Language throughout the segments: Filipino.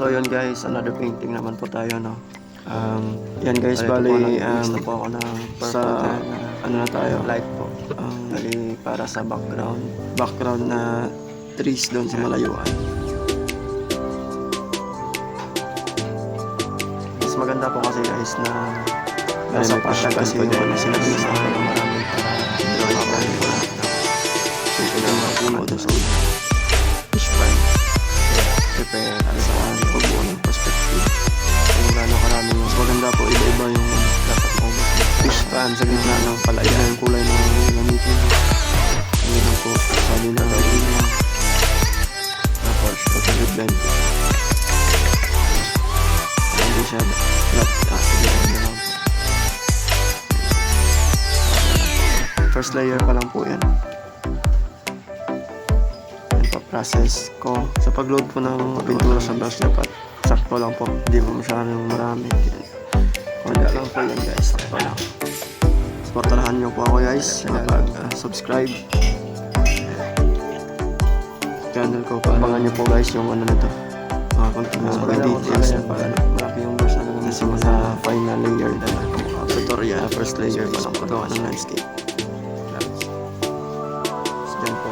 So yun guys, another painting naman po tayo, no. Yan guys, bali na po ako ng sa purple ano na tayo, light po. Bali para sa background na trees doon sa malayuan. Mas maganda po kasi guys na Nasa may passion kasi po yung din. sinabi sa akin ng marami para drawing tayo po lahat. So ito na mga puno doon sa fish pan. Prepare sa pagbuo ng perspective. Kung gaano karami mas maganda po, iba-iba yung dapat mo fish pan sa gitna ng palaya. Yung kulay ng gamitin. Hindi lang po sabi na gawin niya. Tapos pag-blend. Hindi siya first layer pa lang po yan. Yan pa process ko sa pag-load po ng pintura sa brush dapat sakto lang po, hindi po masyadong marami. Wala lang po yan guys, sakto lang. Supportahan nyo po ako guys kapag subscribe channel ko. Abangan nyo po guys yung ano nito, mga continuous details na pala. Malaki yung brush na naman sa final layer na tutorial. First layer pa lang pagawa ng landscape. So dyan po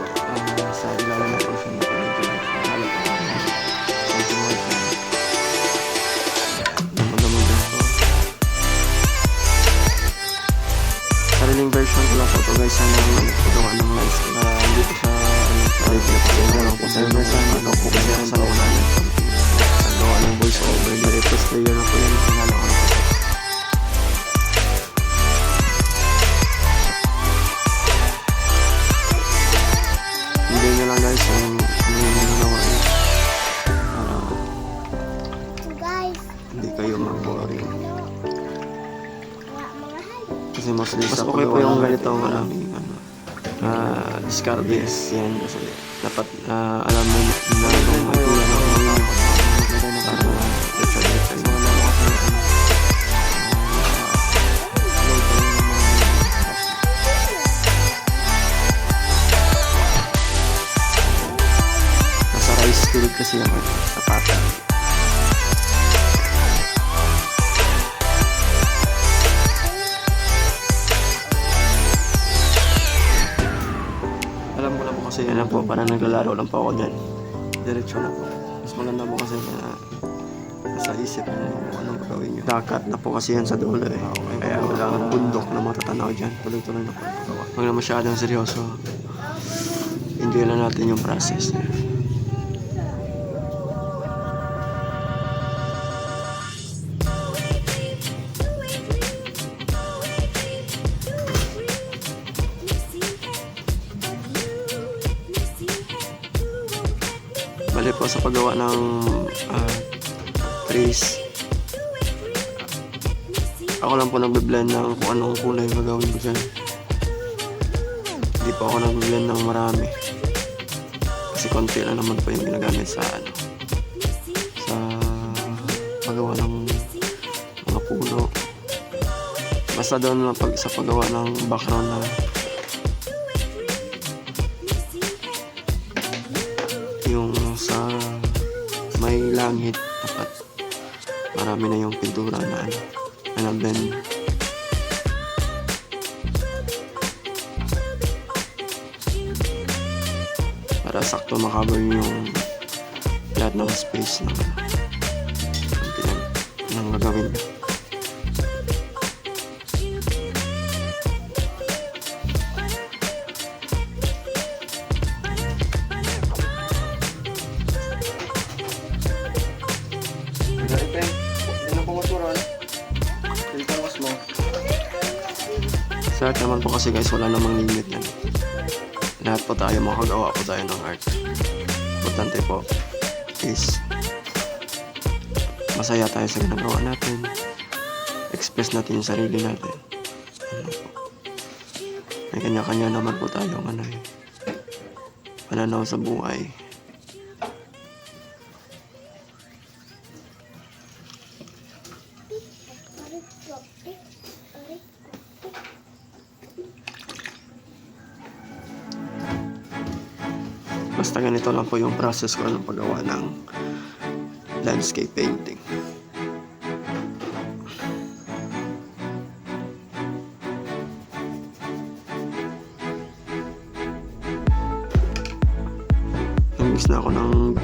sa ilalim na portion na sariling version ko lang po ito guys na pagawa ng landscape na hindi po siya sa version ito po kasi ako sa nauna gawa ng voice over. Hindi first layer na po yun pinalo ko. Hindi nyo lang guys yung nanawa nyo para hindi kayo mag-boring kasi mostly Mas sa okay po yung ganito ang maraming discard. Yes, yan kasi dapat alam mo na kung magkuha na nasa rice field kasi yung sa pattern. Alam ko na po kasi yan po, parang naglalaro lang po ako dyan. Diretso na po. Mas maganda po kasi na sa isip mo kung anong gagawin nyo. Dakat na po kasi yan sa dulo eh. Kaya wala ang bundok na matatanaw dyan. Tuloy-tuloy na po ang paggawa. Huwag na masyadong seryoso. Enjoy lang natin yung process. Bali po sa paggawa ng trees, ako lang po nagbe-blend ng kung anong kulay gagawin ko dyan. Hindi po ako nagbe-blend ng marami kasi konti lang naman po yung ginagamit sa sa paggawa ng mga puno. Basta doon lang sa paggawa ng background na yung sa may langit, dapat marami na yung pintura na blend para sakto makaboy yung lahat ng space ng gagawin. Sa art naman po kasi guys, wala namang limit yan. Lahat po tayo makagawa po tayo ng art. Importante po is masaya tayo sa ginagawa natin. Express natin yung sarili natin. May kanya-kanya naman po tayo pananaw sa buhay. Basta ganito lang po yung process ko ng paggawa ng landscape painting. Namix na ako ng